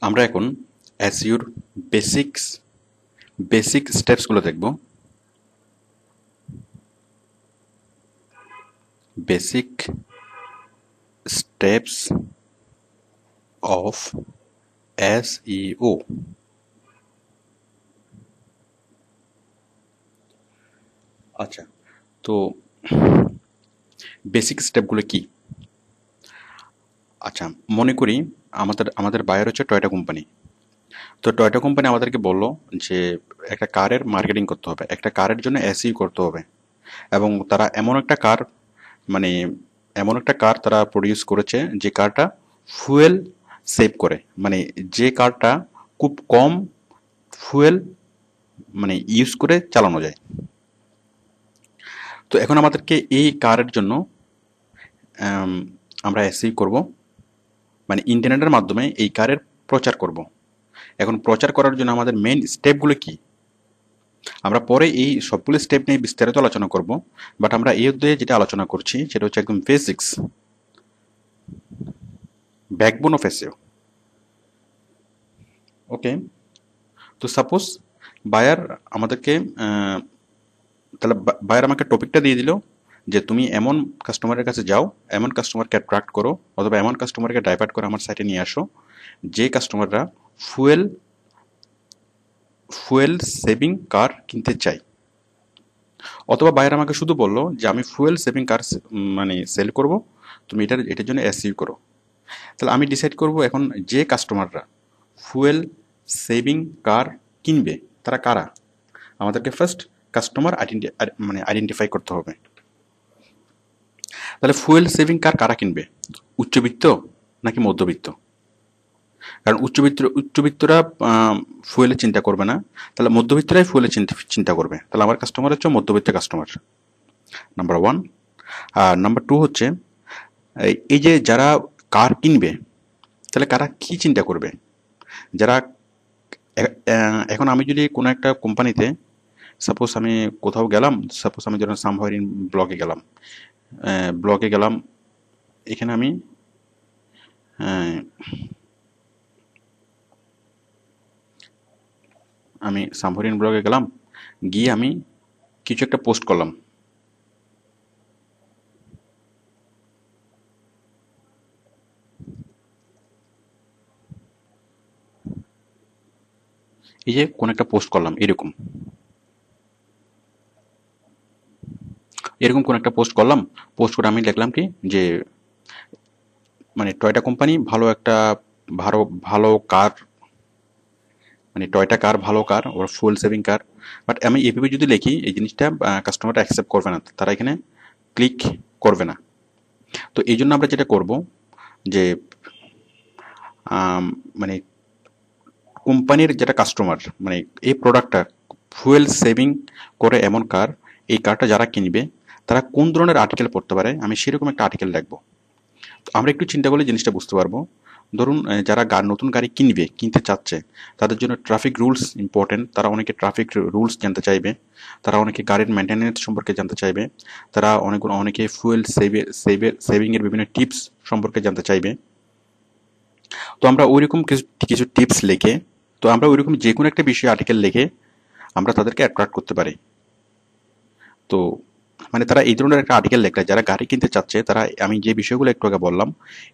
আমরা এখন Azure basic স্টেপসগুলো দেখব। Basic steps of SEO. আচ্ছা, তো বেসিক স্টেপগুলো কি? আচ্ছা, মনে করি আমাদের বায়ার হচ্ছে টয়োটা কোম্পানি। তো টয়োটা কোম্পানি আমাদেরকে বললো যে একটা কারের মার্কেটিং করতে হবে, একটা কারের জন্য এসইও করতে হবে, এবং তারা মানে এমন একটা কার তারা প্রডিউস করেছে যে কারটা ফুয়েল সেভ করে, মানে যে কারটা খুব কম ফুয়েল মানে ইউজ করে চালানো যায়। তো এখন আমাদেরকে এই কারের জন্য আম, আমরা এসই করব, মানে ইন্টারনেটের মাধ্যমে এই কারের প্রচার করব। এখন প্রচার করার জন্য আমাদের মেইন স্টেপগুলো কি? আমরা পরে এই সবগুলো স্টেপ নিয়ে বিস্তারিত আলোচনা করব, বাট আমরা এই অধ্যায়ে যেটা আলোচনা করছি সেটা হচ্ছে একদম বেসিক্স, ব্যাকবোন অফ এসইও। ওকে, তো সাপোজ বায়ার আমাদেরকে তাহলে বায়ার আমাকে টপিকটা দিয়ে দিল যে তুমি এমন কাস্টমারের কাছে যাও, এমন কাস্টমারকে অ্যাট্রাক্ট করো, অথবা এমন কাস্টমারকে ডাইভার্ট করে আমার সাইটে নিয়ে আসো যে কাস্টমাররা ফুয়েল ফুয়েল সেভিং কার কিনতে চাই। অথবা বায়ার আমাকে শুধু বললো যে আমি ফুয়েল সেভিং কার মানে সেল করব, তুমি এটার জন্য এসইউ করো। তাহলে আমি ডিসাইড করব এখন যে কাস্টমাররা ফুয়েল সেভিং কার কিনবে তারা কারা। আমাদেরকে ফার্স্ট কাস্টমার আইডেন্টিফাই করতে হবে। তাহলে ফুয়েল সেভিং কার কারা কিনবে? উচ্চবিত্ত নাকি মধ্যবিত্ত? কারণ উচ্চবিত্তরা ফুয়েলের চিন্তা করবে না, তাহলে মধ্যবিত্তরাই ফুয়েলের চিন্তা করবে। তাহলে আমার কাস্টমার হচ্ছে মধ্যবিত্ত কাস্টমার, নাম্বার ওয়ান। আর নাম্বার টু হচ্ছে এই যে যারা কার কিনবে, তাহলে কারা কি চিন্তা করবে? যারা এখন আমি যদি কোনো একটা কোম্পানিতে, সাপোজ আমি কোথাও গেলাম, সাপোজ আমি ধরুন সামহাইরিন ব্লগে গেলাম, এখানে আহ, আমি সামহাইরিন ব্লগে গেলাম, গিয়ে আমি কিছু একটা পোস্ট করলাম। এই যে কোন একটা পোস্ট করলাম, এরকম এরকম কোন একটা পোস্ট করলাম, পোস্ট করে আমি লিখলাম কি যে মানে টয়টা কোম্পানি ভালো ভালো কার, মানে টয়টা কার ভালো কার ওর ফুল সেভিং কার। বাট আমি এভাবে যদি লিখি এই জিনিসটা কাস্টমারটা অ্যাকসেপ্ট করবে না, তারা এখানে ক্লিক করবে না। তো এই জন্য আমরা যেটা করব যে মানে কোম্পানির যেটা কাস্টমার, মানে এই প্রোডাক্টটা ফুয়েল সেভিং করে এমন কার, এই কারটা যারা কিনবে তারা কোন ধরনের আর্টিকেল পড়তে পারে, আমি সেরকম একটা আর্টিকেল লিখবো। আমরা একটু চিন্তা করলে জিনিসটা বুঝতে পারবো। ধরুন যারা নতুন গাড়ি কিনতে চাচ্ছে, তাদের জন্য ট্রাফিক রুলস ইম্পর্টেন্ট, তারা অনেকে ট্রাফিক রুলস জানতে চাইবে, তারা অনেকে গাড়ির মেনটেন্যান্স সম্পর্কে জানতে চাইবে, তারা অনেকে ফুয়েল সেভিং এর বিভিন্ন টিপস সম্পর্কে জানতে চাইবে। তো আমরা ওইরকম কিছু কিছু টিপস লিখে, তো আমরা ওইরকম যে কোনো একটা বিষয়ে আর্টিকেল লিখে আমরা তাদেরকে অ্যাট্রাক্ট করতে পারি। তো মানে তারা এই ধরনের একটা আর্টিকেল লেখলে যারা গাড়ি কিনতে চাচ্ছে, তারা আমি যে বিষয়গুলো একটু আগে বললাম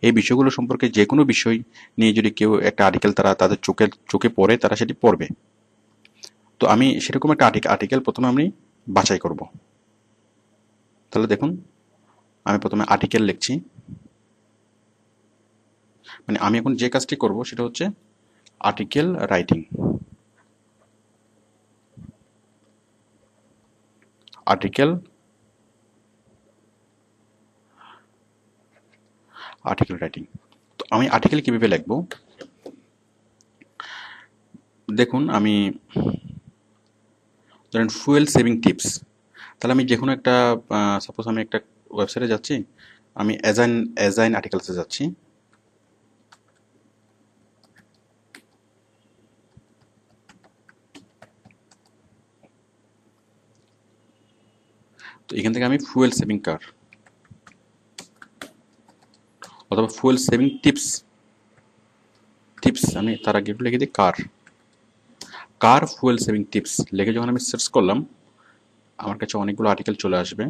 এই বিষয়গুলো সম্পর্কে যে কোনো বিষয় নিয়ে যদি কেউ একটা আর্টিকেল তারা তাদের চোখে পড়ে, তারা সেটি পড়বে। তো আমি সেরকম একটা আর্টিকেল প্রথমে আমি বাছাই করব। তাহলে দেখুন, আমি প্রথমে আর্টিকেল লিখছি, মানে আমি এখন যে কাজটি করব সেটা হচ্ছে article writing. Article article writing. তো আমি আর্টিকেল কিভাবে লিখবো? দেখুন, আমি ধরেন ফুয়েল সেভিং টিপস, তাহলে আমি যে কোনো একটা, সাপোজ আমি একটা ওয়েবসাইটে যাচ্ছি, আমি অ্যাজাইন আর্টিকেলসে যাচ্ছি। তো এখান থেকে আমি ফুয়েল সেভিং কার অথবা ফুয়েল সেভিং টিপস টিপস, আমি তার আগে একটু লিখে দিই কার, কার ফুয়েল সেভিং টিপস লিখে যখন আমি সার্চ করলাম আমার কাছে অনেকগুলো আর্টিকেল চলে আসবে।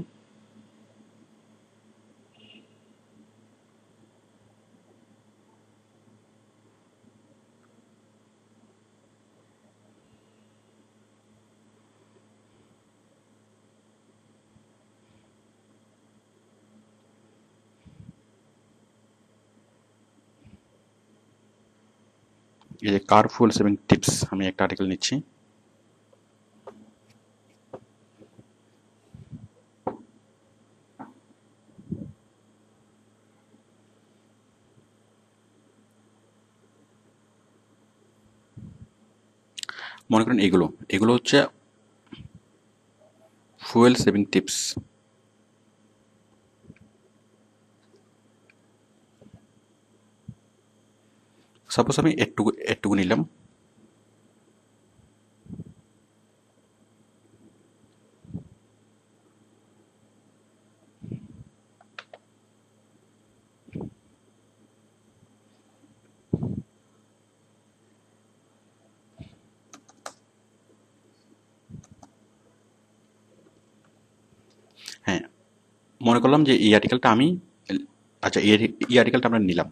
এই যে কার ফুয়েল সেভিং টিপস, আমি একটা আর্টিকেল নিচ্ছি। মনে করেন এগুলো এগুলো হচ্ছে ফুয়েল সেভিং টিপস। সাপোজ আমি একটু একটুকু নিলাম। হ্যাঁ, মনে করলাম যে এই আর্টিকেলটা আমি, আচ্ছা এই আর্টিকেলটা আমরা নিলাম।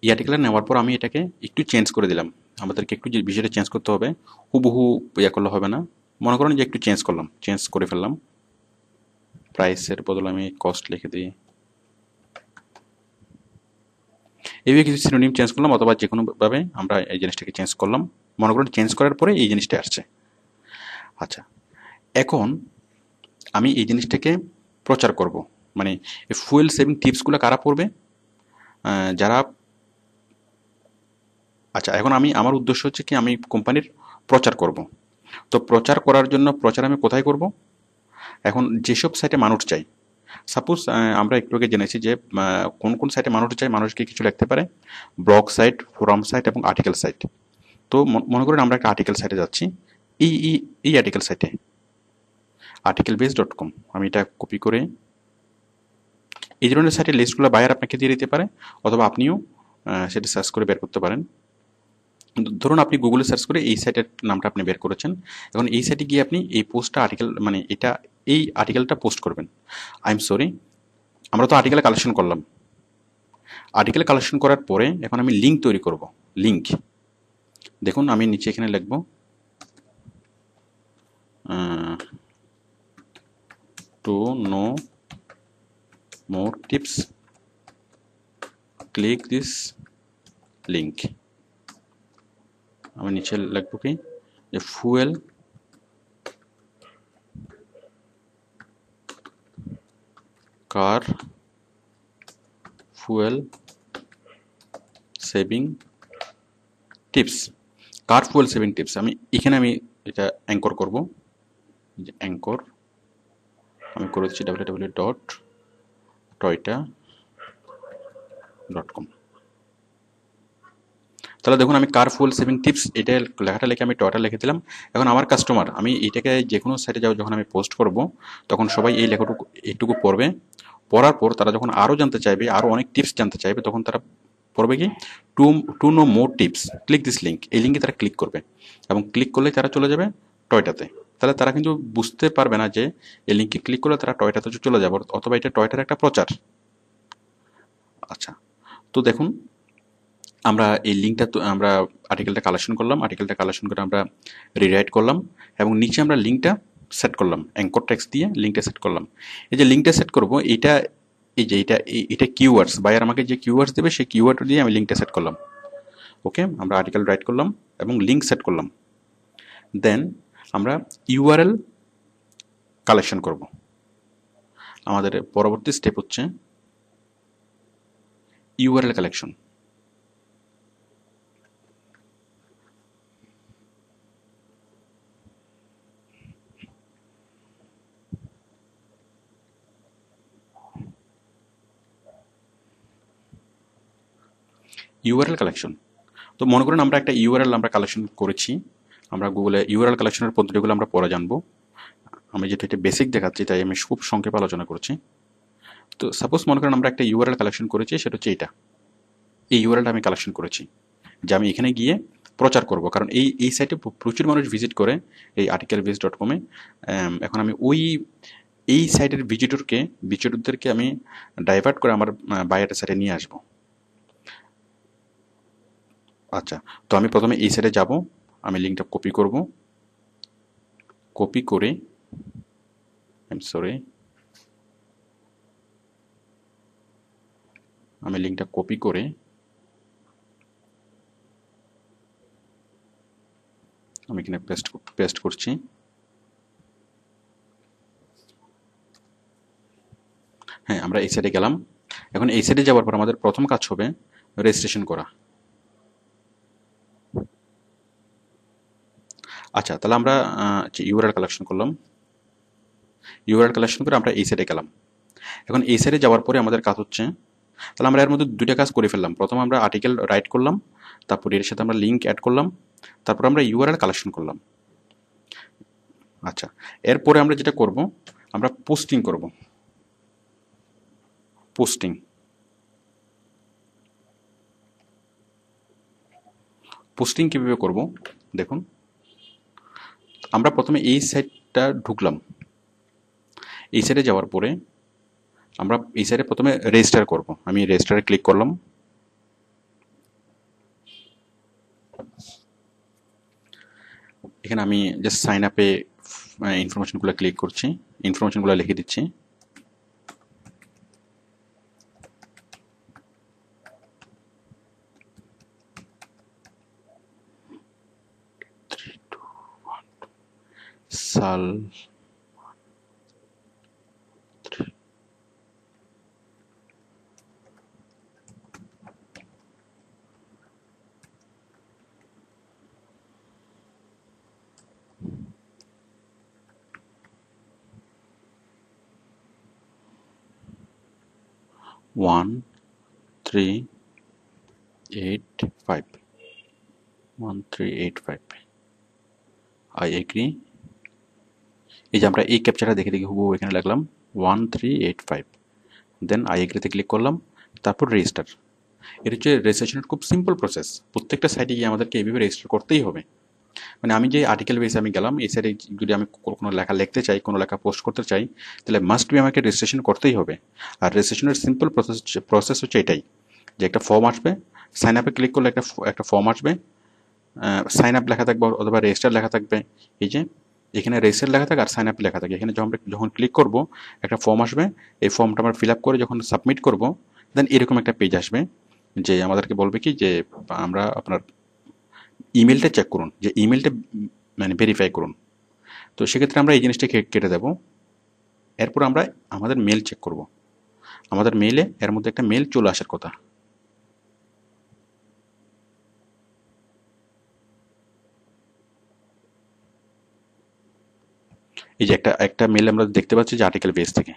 এই আর্টিকেলটা নেওয়ার পর আমি এটাকে একটু চেঞ্জ করে দিলাম। আমাদেরকে একটু যে বিষয়টা চেঞ্জ করতে হবে, হুবহু ইয়া করলে হবে না। মনে করেন যে একটু চেঞ্জ করলাম, চেঞ্জ করে ফেললাম। প্রাইসের বদলে আমি কস্ট লিখে দিই। এইভাবে কিছু সিনোনিম চেঞ্জ করলাম, অথবা যে কোনোভাবে আমরা এই জিনিসটাকে চেঞ্জ করলাম। মনে করেন চেঞ্জ করার পরে এই জিনিসটা আসছে। আচ্ছা, এখন আমি এই জিনিসটাকে প্রচার করব। মানে এই ফুয়েল সেভিং টিপসগুলো কারা পড়বে? যারা, আচ্ছা এখন আমি, আমার উদ্দেশ্য হচ্ছে কি আমি কোম্পানির প্রচার করব। তো প্রচার করার জন্য প্রচার আমি কোথায় করব? এখন যেসব সাইটে মানুষ চাই, সাপোজ আমরা একটু আগে জেনেছি যে কোন কোন সাইটে মানুষ চাই, মানুষকে কিছু লিখতে পারে ব্লগ সাইট, ফোরাম সাইট এবং আর্টিকেল সাইট। তো মনে করেন আমরা একটা আর্টিকেল সাইটে যাচ্ছি, এই এই এই আর্টিকেল সাইটে articleBase.com, আমি এটা কপি করে এই ধরনের সাইটের লিস্টগুলো বায়ার আপনাকে দিয়ে দিতে পারে, অথবা আপনিও সেটা সার্চ করে বের করতে পারেন। ধরুন আপনি গুগলে সার্চ করে এই সাইটের নামটা আপনি বের করেছেন, এখন এই সাইটে গিয়ে আপনি এই পোস্টটা আর্টিকেল মানে এটা এই আর্টিকেলটা পোস্ট করবেন। আই এম সরি, আমরা তো আর্টিকেল কালেকশন করলাম। আর্টিকেল কালেকশন করার পরে এখন আমি লিঙ্ক তৈরি করব। লিঙ্ক দেখুন আমি নিচে এখানে লিখব to know more tips click this link. আমি নিচে লিখব কি যে fuel car fuel saving tips, car fuel saving tips. আমি এখানে আমি এটা অ্যাঙ্কর করব, যে অ্যাঙ্কর আমি করে দিচ্ছি www.toyota.com। তাহলে দেখুন আমি কার ফুয়েল সেভিং টিপস এটা লেখাটা লিখে আমি টয়টা লিখে দিলাম। এখন আমার কাস্টমার, আমি এটাকে যে কোনো সাইটে যাও যখন আমি পোস্ট করব তখন সবাই এই লেখাটুকু এইটুকু পড়বে। পড়ার পর তারা যখন আরও জানতে চাইবে, আরও অনেক টিপস জানতে চাইবে, তখন তারা পড়বে কি to to know more tips click this link, এই লিঙ্কে তারা ক্লিক করবে এবং ক্লিক করলে তারা চলে যাবে টয়টাতে। তাহলে তারা কিন্তু বুঝতে পারবে না যে এই লিঙ্কে ক্লিক করলে তারা টয়টাতে চলে যাবে, অথবা এটা টয়টার একটা প্রচার। আচ্ছা, তো দেখুন আমরা এই লিঙ্কটা তো আমরা আর্টিকেলটা কালেকশন করলাম, আর্টিকেলটা কালেকশন করে আমরা রিরাইট করলাম এবং নিচে আমরা লিঙ্কটা সেট করলাম, অ্যাঙ্কর টেক্সট দিয়ে লিঙ্কটা সেট করলাম। এই যে লিঙ্কটা সেট করব এইটা, এই যে এটা কিওয়ার্ডস, বায়ার আমাকে যে কিওয়ার্ডস দেবে সেই কিওয়ার্ড দিয়ে আমি লিঙ্কটা সেট করলাম। ওকে, আমরা আর্টিকেল রাইট করলাম এবং লিঙ্ক সেট করলাম। দেন আমরা ইউআরএল কালেকশন করব। আমাদের পরবর্তী স্টেপ হচ্ছে ইউআরএল কালেকশন। ইউআরএল কালেকশন, তো মনে করেন আমরা একটা ইউআরএল আমরা কালেকশন করেছি। আমরা গুগলে ইউআরএল কালেকশনের পদ্ধতিগুলো আমরা পরে জানবো। আমি যেটা এটা বেসিক দেখাচ্ছি তাই আমি খুব সংক্ষেপে আলোচনা করছি। তো সাপোজ মনে করেন আমরা একটা ইউআরএল কালেকশন করেছি, সেটা হচ্ছে এটা। এই ইউআরএলটা আমি কালেকশন করেছি, যে আমি এখানে গিয়ে প্রচার করব, কারণ এই সাইটে প্রচুর মানুষ ভিজিট করে এই articleviz.com-এ। এখন আমি এই সাইটের ভিজিটরদেরকে আমি ডাইভার্ট করে আমার বায়ারের সাইটে নিয়ে আসব। আচ্ছা, তো আমি প্রথমে এই সাইটে যাব, আমি লিঙ্কটা কপি করব, কপি করে আমি লিঙ্কটা কপি করে আমি এখানে পেস্ট করছি। হ্যাঁ, আমরা এই সাইডে গেলাম। এখন এই সাইডে যাওয়ার পর আমাদের প্রথম কাজ হবে রেজিস্ট্রেশন করা। আচ্ছা, তাহলে আমরা ইউআরএল কালেকশন করলাম, ইউআরএল কালেকশন করে আমরা এই সাইডে গেলাম। এখন এই সাইডে যাওয়ার পরে আমাদের কাজ হচ্ছে, তাহলে আমরা এর মধ্যে দুইটা কাজ করে ফেললাম। প্রথম আমরা আর্টিকেল রাইট করলাম, তারপর এর সাথে আমরা লিঙ্ক অ্যাড করলাম, তারপর আমরা ইউআরএল কালেকশন করলাম। আচ্ছা, এরপরে আমরা যেটা করব, আমরা পোস্টিং করব। পোস্টিং কিভাবে করব দেখুন, আমরা প্রথমে এই সাইটটা ঢুকলাম। এই সাইটে যাওয়ার পরে আমরা এই সাইটে প্রথমে রেজিস্টার করব। আমি রেজিস্টারে ক্লিক করলাম। এখানে আমি জাস্ট সাইন আপে ইনফরমেশনগুলো ক্লিক করছি, ইনফরমেশনগুলো লিখে দিচ্ছি। সাল 1385 আই এগ্রি। এই যে আমরা এই ক্যাপচারটা দেখে হুবহু এখানে লিখলাম 1385, দেন আই এগ্রিতে ক্লিক করলাম, তারপর রেজিস্টার। এটা হচ্ছে রেজিস্ট্রেশনের খুব সিম্পল প্রসেস। প্রত্যেকটা সাইটে গিয়ে আমাদেরকে এইভাবে রেজিস্টার করতেই হবে। মানে আমি যে আর্টিকেল বেসে আমি গেলাম, এই সাইটে যদি আমি কোনো লেখা লিখতে চাই, কোনো লেখা পোস্ট করতে চাই, তাহলে মাস্ট বি আমাকে রেজিস্ট্রেশন করতেই হবে। আর রেজিস্ট্রেশনের সিম্পল প্রসেস হচ্ছে এটাই, যে একটা ফর্ম আসবে, সাইন আপে ক্লিক করলে একটা ফর্ম আসবে, সাইন আপ লেখা থাকবে অথবা রেজিস্টার লেখা থাকবে। এই যে এখানে রেজিস্টার লেখা থাকে আর সাইন আপ লেখা থাকে। এখানে যখন ক্লিক করব একটা ফর্ম আসবে, এই ফর্মটা আমরা ফিল আপ করে যখন সাবমিট করব, দেন এরকম একটা পেজ আসবে, যে আমাদেরকে বলবে কি যে আমরা আপনার ইমেলটা চেক করুন, যে ইমেলটা মানে ভেরিফাই করুন। তো সেক্ষেত্রে আমরা এই জিনিসটা কেটে দেব। এরপর আমরা আমাদের মেল চেক করব। আমাদের মেলে এর মধ্যে একটা মেল চলে আসার কথা। এই যে একটা মেল আমরা দেখতে পাচ্ছি যে আর্টিকেল বেস থেকে।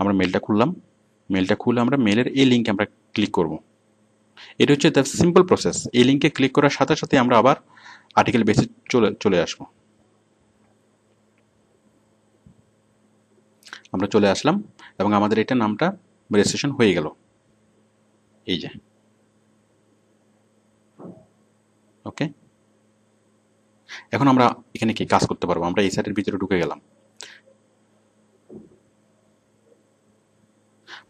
আমরা মেলটা খুললাম, মেলটা খুলে আমরা মেলের এই লিঙ্কে আমরা ক্লিক করব। এটা হচ্ছে দ্য সিম্পল প্রসেস। এই লিঙ্কে ক্লিক করার সাথে সাথে আমরা আবার আর্টিকেল বেসে চলে আসব। আমরা চলে আসলাম এবং আমাদের এটা নামটা রেজিস্ট্রেশন হয়ে গেল। এই যে ওকে, এখন আমরা এখানে কি কাজ করতে পারবো? আমরা এই সাইটের ভিতরে ঢুকে গেলাম।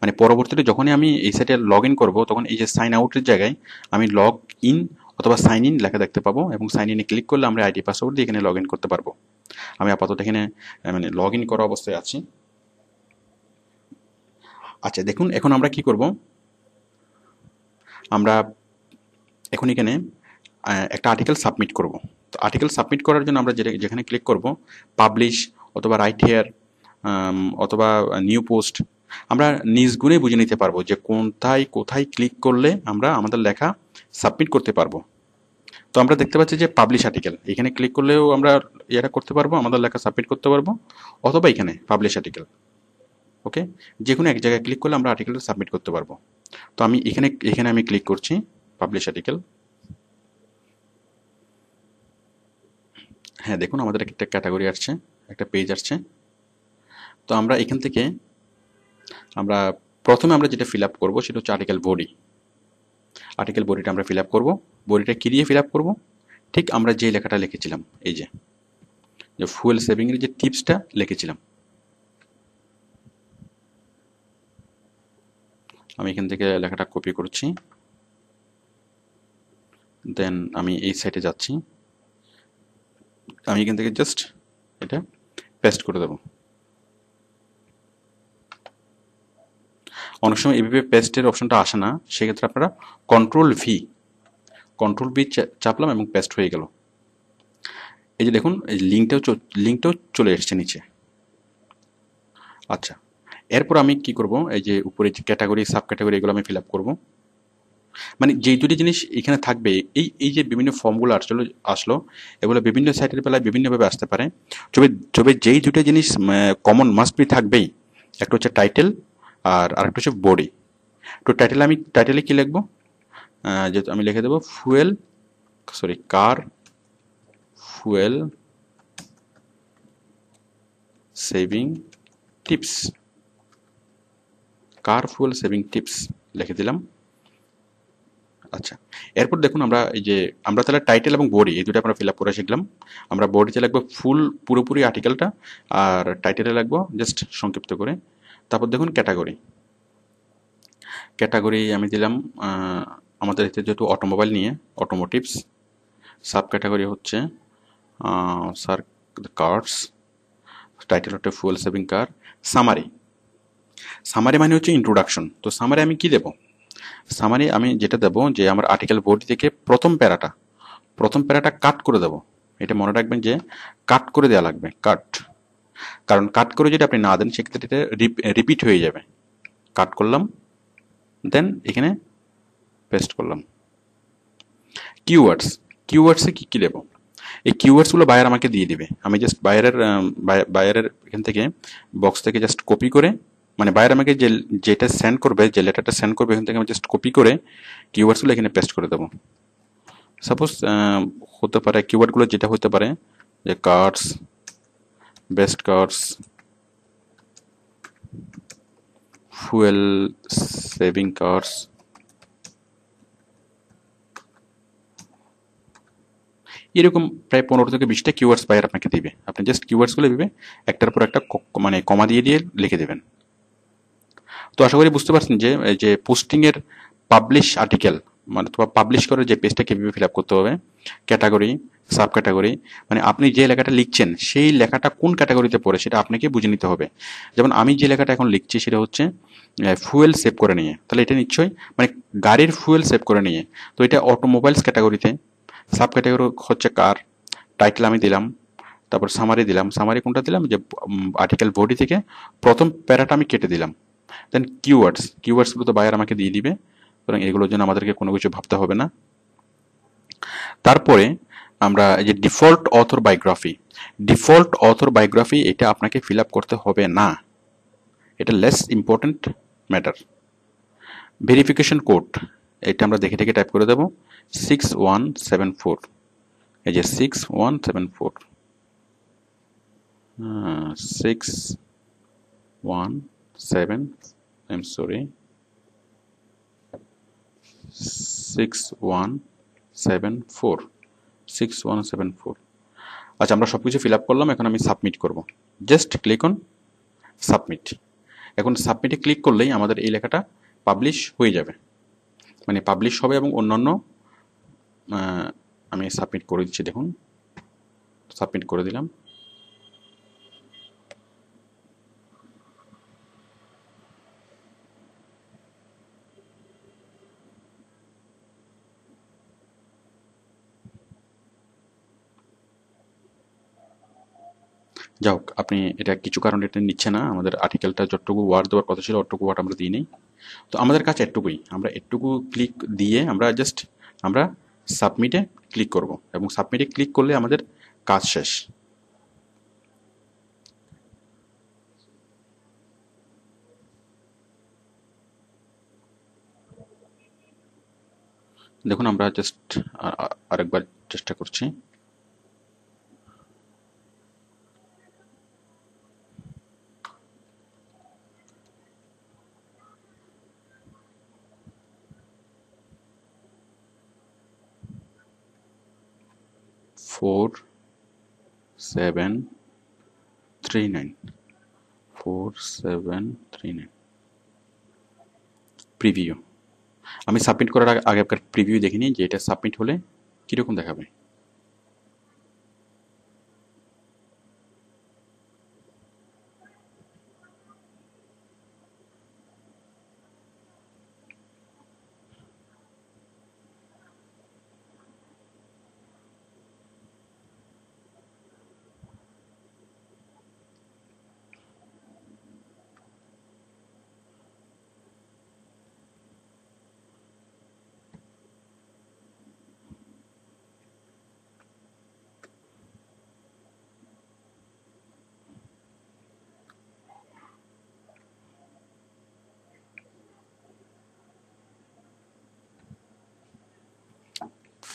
মানে পরবর্তীতে যখনই আমি এই সাইটে লগ ইন করবো, তখন এই যে সাইন আউটের জায়গায় আমি লগ ইন অথবা সাইন ইন লেখা দেখতে পাবো, এবং সাইন ইনে ক্লিক করলে আমরা আইডি পাসওয়ার্ড দিয়ে এখানে লগ ইন করতে পারবো। আমি আপাতত এখানে মানে লগ ইন করা অবস্থায় আছি। আচ্ছা দেখুন, এখন আমরা কি করব, আমরা এখন এখানে একটা আর্টিকেল সাবমিট করব। তো আর্টিকেল সাবমিট করার জন্য আমরা যেখানে ক্লিক করব, পাবলিশ অথবা রাইট হেয়ার অথবা নিউ পোস্ট, আমরা নিজ গুণে বুঝে নিতে পারবো যে কোথায় ক্লিক করলে আমরা আমাদের লেখা সাবমিট করতে পারবো। তো আমরা দেখতে পাচ্ছি যে পাবলিশ আর্টিকেল, এখানে ক্লিক করলেও আমরা এটা করতে পারবো, আমাদের লেখা সাবমিট করতে পারবো, অথবা এখানে পাবলিশ আর্টিকেল। ওকে, যে কোনো এক জায়গায় ক্লিক করলে আমরা আর্টিকেলটা সাবমিট করতে পারবো। তো আমি এখানে আমি ক্লিক করছি পাবলিশ আর্টিকেল। হ্যাঁ দেখুন, আমাদের একটা ক্যাটাগরি আসছে, একটা পেজ আসছে। তো আমরা এখান থেকে আমরা প্রথমে যেটা ফিল আপ করবো সেটা হচ্ছে আর্টিকেল বডি। আর্টিকেল বডিটা আমরা ফিল আপ করবো। বডিটা কি দিয়ে ফিল আপ করবো? ঠিক আমরা যে লেখাটা লিখেছিলাম, এই যে ফুয়েল সেভিং এর যে টিপসটা লিখেছিলাম, আমি এখান থেকে লেখাটা কপি করছি, দেন আমি এই সাইটে যাচ্ছি, আমি এখান থেকে জাস্ট এটা পেস্ট করে দেবো। অনেক সময় এইভাবে পেস্টের অপশনটা আসে না, সেক্ষেত্রে আপনারা কন্ট্রোল ভি চাপলাম এবং পেস্ট হয়ে গেল। এই যে দেখুন, এই লিঙ্কটাও চলে এসছে নিচে। আচ্ছা, এরপর আমি কি করব, এই যে উপরে যে ক্যাটাগরি সাব ক্যাটাগরি এগুলো আমি ফিল আপ করবো। মানে যেই দুটি জিনিস এখানে থাকবে, এই যে বিভিন্ন ফর্মগুলো আসলো, এগুলো বিভিন্ন সাইটের বেলায় বিভিন্নভাবে আসতে পারে। তবে তবে যেই দুটো জিনিস কমন মাস্ট বি থাকবেই, একটা হচ্ছে টাইটেল আর আরেকটা হচ্ছে বডি। তো টাইটেলে কি লিখবো? যেহেতু আমি লিখে দেবো কার ফুয়েল সেভিং টিপস, লিখে দিলাম। আচ্ছা, এরপর দেখুন আমরা তাহলে টাইটেল এবং বডি এই দুটো আমরা ফিল আপ করে শিখলাম। আমরা বডিতে লিখবো পুরোপুরি আর্টিকেলটা, আর টাইটেলে লিখবো জাস্ট সংক্ষিপ্ত করে। তারপর দেখুন ক্যাটাগরি আমি দিলাম, আমাদের এতে যেহেতু অটোমোবাইল নিয়ে অটোমোটিভস। সাব ক্যাটাগরি হচ্ছে স্যার কার্স, টাইটেল হচ্ছে ফুয়েল সেভিং কার। সামারি মানে হচ্ছে ইন্ট্রোডাকশন। তো সামারি আমি কি দেবো? সামারি আমি যেটা দেবো যে আমার আর্টিকেল বডি থেকে প্রথম প্যারাটা কাট করে দেবো। এটা মনে রাখবেন যে কাট করে দেওয়া লাগবে, কারণ কাট করে যদি আপনি না দেন সেক্ষেত্রে এটা রিপিট হয়ে যাবে। কাট করলাম, দেন এখানে পেস্ট করলাম। কিওয়ার্ডসে কি দেবো? এই কিওয়ার্ডসগুলো বায়ার আমাকে দিয়ে দিবে। আমি জাস্ট বায়ারের এখান থেকে বক্স থেকে জাস্ট কপি করে, মানে বায়ার আমাকে যেটা সেন্ড করবে, যে লেটারটা সেন্ড করবে, এখান থেকে আমি জাস্ট কপি করে কিওয়ার্ডসগুলো এখানে পেস্ট করে দেবো। সাপোজ হতে পারে কিওয়ার্ডগুলো যেটা হতে পারে যে cars, best cars, fuel saving cars, এরকম প্রায় 15 থেকে 20টা কিওয়ার্ডস বায়ার আপনাকে দিবে। আপনি জাস্ট কিওয়ার্ডসগুলো দিবে, একটার পর একটা মানে কমা দিয়ে লিখে দেবেন। তো আশা করি বুঝতে পারছেন যে এই যে পোস্টিং এর পাবলিশ আর্টিকেল, মানে অথবা পাবলিশ করার যে পেজটা কিভাবে ফিল আপ করতে হবে, ক্যাটাগরি সাব ক্যাটাগরি, মানে আপনি যে লেখাটা লিখছেন সেই লেখাটা কোন ক্যাটাগরিতে পড়ে সেটা আপনাকে বুঝে নিতে হবে। যেমন আমি যে লেখাটা এখন লিখছি সেটা হচ্ছে ফুয়েল সেভ করে নিয়ে, তাহলে এটা নিশ্চয়ই মানে গাড়ির ফুয়েল সেভ করে নিয়ে। তো এটা অটোমোবাইলস ক্যাটাগরিতে। সাব ক্যাটাগরি হচ্ছে কার। টাইটেল আমি দিলাম, তারপর সামারি দিলাম। সামারি কোনটা দিলাম? যে আর্টিকেল বডি থেকে প্রথম প্যারাটা আমি কেটে দিলাম। দেন কিওয়ার্ডসগুলো তো বায়ার আমাকে দিয়ে দিবে, সুতরাং এগুলোর জন্য আমাদেরকে কোনো কিছু ভাবতে হবে না। তারপরে আমরা এই যে ডিফল্ট অথর বায়োগ্রাফি এটা আপনাকে ফিল আপ করতে হবে না, এটা less important matter. Verification code এটা আমরা দেখে টাইপ করে দেবো 6174। এই যে 6174, 617, আই এম সরি, 6174। আচ্ছা, আমরা সবকিছু ফিল আপ করলাম, এখন আমি সাবমিট করব। Just click on submit. এখন সাবমিটে ক্লিক করলেই আমাদের এই লেখাটা পাবলিশ হয়ে যাবে, মানে পাবলিশ হবে। এবং অন্যান্য আমি সাবমিট করে দিচ্ছি, দেখুন সাবমিট করে দিলাম। যাই হোক, আপনি এটা কিছু কারণে এটা নিচ্ছে না। আমাদের আর্টিকেলটা যতটুকু ওয়ার্ড দেওয়ার কথা ছিল অতটুকু ওয়ার্ড আমরা দিই নেই। তো আমাদের কাছে এটুকুই, আমরা এটুকু ক্লিক দিয়ে আমরা সাবমিটে ক্লিক করব, এবং সাবমিটে ক্লিক করলে আমাদের কাজ শেষ। দেখুন আমরা জাস্ট আরেকবার চেষ্টা করছি। 4739 4739 প্রিভিউ। আমি সাবমিট করার আগে আপনার প্রিভিউ দেখে নিই যে এটা সাবমিট হলে কীরকম দেখাবে।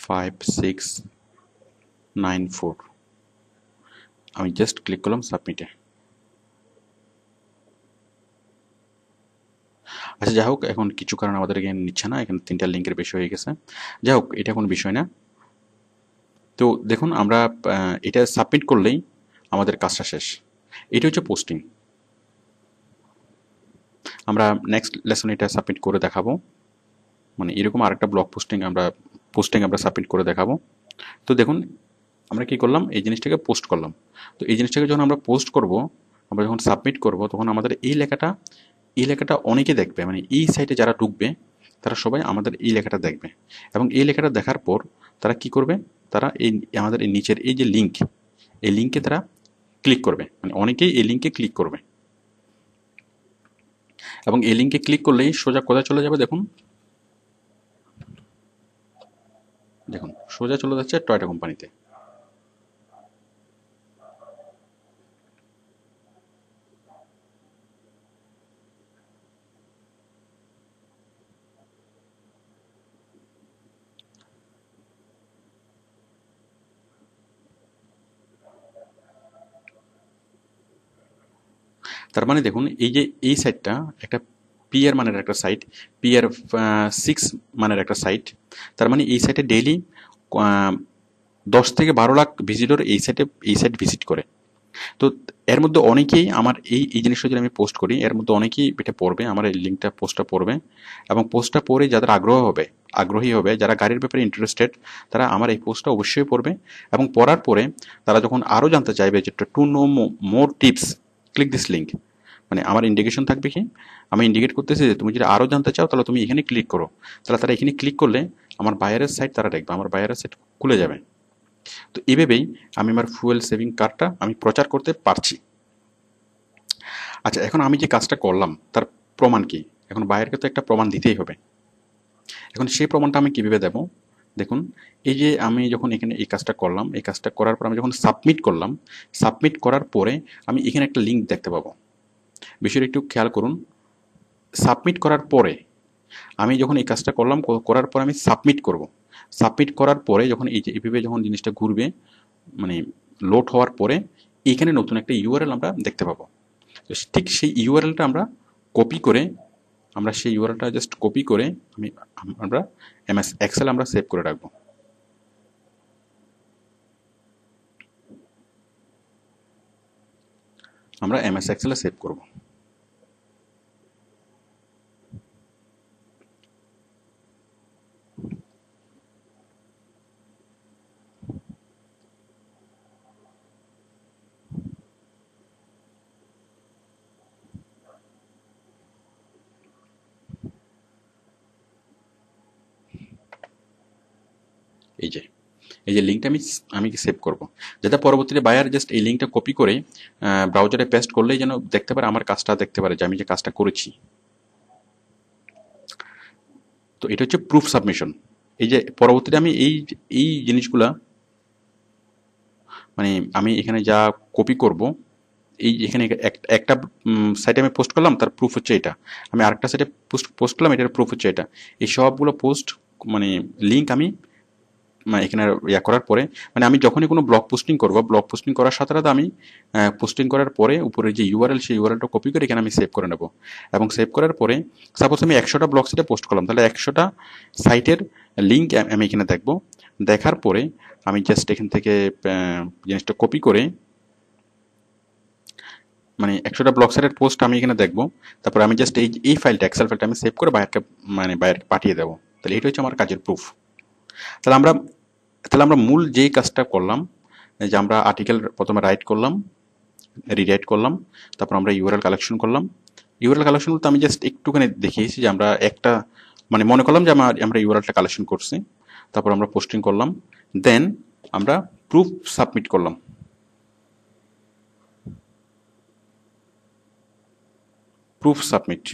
ফাইভ সিক্স 94 আমি জাস্ট ক্লিক করলাম সাবমিটে। আচ্ছা যাই হোক, এখন কিছু কারণ আমাদের এখানে নিচ্ছে না, এখানে 3টা লিঙ্কের বেশি হয়ে গেছে। যাই হোক, এটা কোনো বিষয় না। তো দেখুন আমরা এটা সাবমিট করলেই আমাদের কাজটা শেষ। এটা হচ্ছে পোস্টিং। আমরা নেক্সট লেসনে এটা সাবমিট করে দেখাবো, মানে এরকম আরেকটা ব্লগ পোস্টিং আমরা সাবমিট করে দেখাবো। তো দেখুন আমরা কি করলাম, এই জিনিসটাকে পোস্ট করলাম। তো এই জিনিসটাকে যখন আমরা পোস্ট করব, আমরা যখন সাবমিট করব, তখন আমাদের এই লেখাটা অনেকে দেখবে, মানে এই সাইটে যারা ঢুকবে তারা সবাই আমাদের এই লেখাটা দেখবে। এবং এই লেখাটা দেখার পর তারা কি করবে, তারা আমাদের এই নিচের এই যে লিঙ্ক, এই লিঙ্কে তারা ক্লিক করবে, মানে অনেকেই এই লিঙ্কে ক্লিক করবে। এবং এই লিঙ্কে ক্লিক করলেই সোজা কোথায় চলে যাবে, দেখুন সোজা চলে যাচ্ছে টয়োটা কোম্পানিতে। তার মানে দেখুন এই যে এই সাইটটা একটা পিআর মানের একটা সাইট, পিআর 6 মানের একটা সাইট। তার মানে এই সাইটে ডেইলি 10 থেকে 12 লাখ ভিজিটর এই সাইট ভিজিট করে। তো এর মধ্যে অনেকেই আমার এই জিনিসটা যদি আমি পোস্ট করি, এর মধ্যে অনেকেই এটা পড়বে, আমার এই পোস্টটা পড়বে। এবং পোস্টটা পড়ে যাদের আগ্রহী হবে, যারা গাড়ির ব্যাপারে ইন্টারেস্টেড, তারা আমার এই পোস্টটা অবশ্যই পড়বে। এবং পড়ার পরে তারা যখন আরও জানতে চাইবে যে to know more tips, click this link, মানে আমার ইন্ডিকেশন থাকবে কি, আমি ইন্ডিকেট করতেছি যে তুমি যদি আরও জানতে চাও তাহলে তুমি এখানে ক্লিক করো। তাহলে তারা এখানে ক্লিক করলে আমার বায়ারের সাইট তারা দেখবে, আমার বায়ারের সাইট খুলে যাবে। তো এভাবেই আমি আমার ফুয়েল সেভিং কারটা আমি প্রচার করতে পারছি। আচ্ছা, এখন আমি যে কাজটা করলাম তার প্রমাণ কি? এখন বায়ারকে তো একটা প্রমাণ দিতেই হবে। এখন সেই প্রমাণটা আমি কীভাবে দেব? দেখুন এই যে আমি যখন এখানে এই কাজটা করলাম, এই কাজটা করার পর আমি যখন সাবমিট করলাম, সাবমিট করার পরে আমি এখানে একটা লিঙ্ক দেখতে পাবো। বিষয়টা একটু খেয়াল করুন। সাবমিট করার পরে আমি যখন এই কাজটা করলাম, করার পর আমি সাবমিট করব। সাবমিট করার পরে যখন এই যে এইভাবে যখন জিনিসটা ঘুরবে, মানে লোড হওয়ার পরে এইখানে নতুন একটা ইউআরএল আমরা দেখতে পাবো। তো ঠিক সেই ইউআরএলটা আমরা সেই ইউআরএলটা জাস্ট কপি করে আমরা এমএস এক্সেল আমরা সেভ করে রাখবো। আমরা এমএস এক্সেলে সেভ করব। এই যে লিঙ্কটা আমি সেভ করব, যাতে পরবর্তীতে বায়ার জাস্ট এই লিঙ্কটা কপি করে ব্রাউজারে পেস্ট করলেই যেন দেখতে পারে, আমার কাজটা দেখতে পারে যে আমি যে কাজটা করেছি। তো এটা হচ্ছে প্রুফ সাবমিশন। এই যে পরবর্তীতে আমি এই জিনিসগুলা, মানে আমি এখানে যা কপি করব, এখানে একটা সাইটে আমি পোস্ট করলাম, তার প্রুফ হচ্ছে এটা। আমি আরেকটা সাইটে পোস্ট করলাম, এটার প্রুফ হচ্ছে এটা। এই সবগুলো পোস্ট মানে লিঙ্ক আমি এখানে করার পরে, মানে আমি যখনই কোনো ব্লগ পোস্টিং করবো, ব্লগ পোস্টিং করার সাথে সাথে আমি পোস্টিং করার পরে উপরে যে ইউআরএল, সেই ইউআরএলটা কপি করে এখানে আমি সেভ করে নেব। এবং সেভ করার পরে সাপোজ আমি 100টা ব্লগ সাইটে পোস্ট করলাম, তাহলে 100টা সাইটের লিঙ্ক আমি এখানে দেখবো। দেখার পরে আমি জাস্ট এখান থেকে জিনিসটা কপি করে, মানে 100টা ব্লগ সাইটের পোস্ট আমি এখানে দেখবো, তারপর আমি জাস্ট এই ফাইলটা, এক্সেল ফাইলটা আমি সেভ করে বাইরকে, মানে বাইরে পাঠিয়ে দেবো। তাহলে এটা হচ্ছে আমার কাজের প্রুফ। তাহলে আমরা তাহলে আমরা মূল যেই কাজটা করলাম, যে আমরা আর্টিকেল প্রথমে রাইট করলাম, রিরাইট করলাম, তারপর আমরা ইউআরএল কালেকশন করলাম। ইউআরএল কালেকশন বলতে আমি জাস্ট একটুখানি দেখিয়েছি যে আমরা একটা, মানে মনে করলাম যে আমরা ইউআরএলটা কালেকশন করছি, তারপর আমরা পোস্টিং করলাম, দেন আমরা প্রুফ সাবমিট করলাম। Proof submit.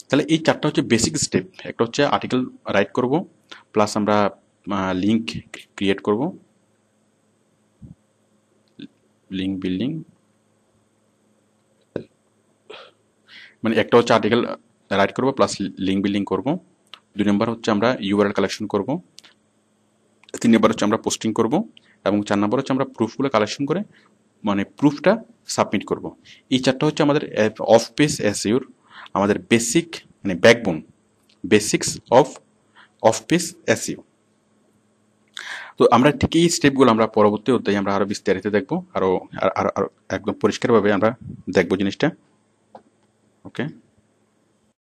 তাহলে এই চারটা হচ্ছে বেসিক স্টেপ। একটা হচ্ছে আর্টিকেল রাইট করব, প্লাস আমরা লিঙ্ক ক্রিয়েট করব, লিঙ্ক বিল্ডিং, মানে একটা হচ্ছে আর্টিকেল রাইট করব প্লাস লিঙ্ক বিল্ডিং করব। 2 নম্বর হচ্ছে আমরা ইউআরএল কালেকশন করব। 3 নম্বর হচ্ছে আমরা পোস্টিং করব, এবং 4 নম্বর হচ্ছে আমরা প্রুফগুলো কালেকশন করে, মানে প্রুফটা সাবমিট করব। এই চারটা হচ্ছে আমাদের অফ পেজ এসইওর আমাদের বেসিক, মানে backbone, basics of page SEO. তো আমরা ঠিক এই স্টেপগুলো আমরা পরবর্তী অধ্যায়ে আমরা আরো বিস্তারিত দেখবো, আরো একদম পরিষ্কারভাবে আমরা দেখবো জিনিসটা। ওকে।